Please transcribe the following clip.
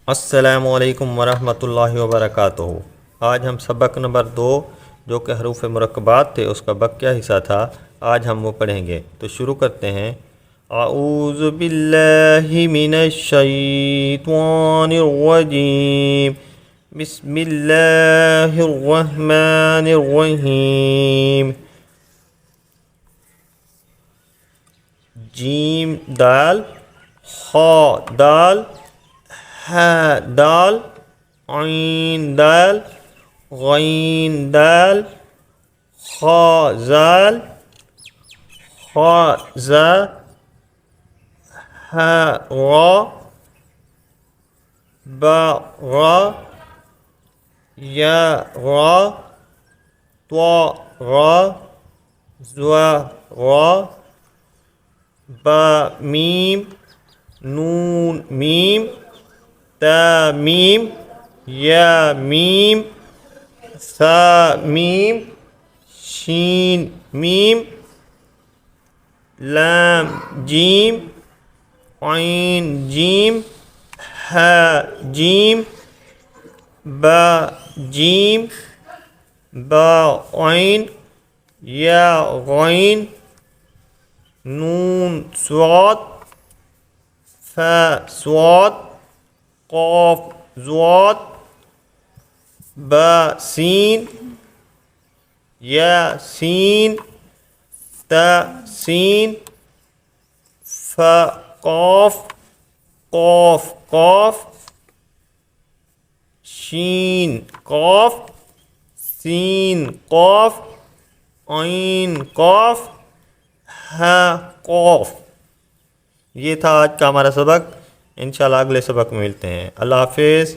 अस्सलामुअलैकुम वरहमतुल्लाहि वबरकातुहू। आज हम सबक नंबर 2 जो कि हरूफ मुरक्कबात थे उसका बकिया हिस्सा था, आज हम वो पढ़ेंगे। तो शुरू करते हैं। आऊज़ु बिल्लाहि मिनश शैतानिर रजीम। बिस्मिल्लाहिर रहमानिर रहीम। जीम दाल, खा दाल, हा दाल, ऐन दाल, गैन दाल, खा जाल, खा जा, हा रा, बा रा, या रा, त्वा रा, ज़ा रा, बा मीम, नून मीम, ता मीम, या मीम, सा मीम, शीन मीम, लाम जीम, ऐन जीम, हा जीम, बा जीम, बा ऐन, या गैन, नून स्वाद, फा स्वाद, क़ाफ ज़ाद, बा सीन, या सीन, ता सीन, फा क़ाफ, क़ाफ क़ाफ, शीन क़ाफ, सीन क़ाफ, ऐन क़ाफ, हा क़ाफ। ये था आज का हमारा सबक। इंशाल्लाह अगले सबक में मिलते हैं। अल्लाह हाफ़िज़।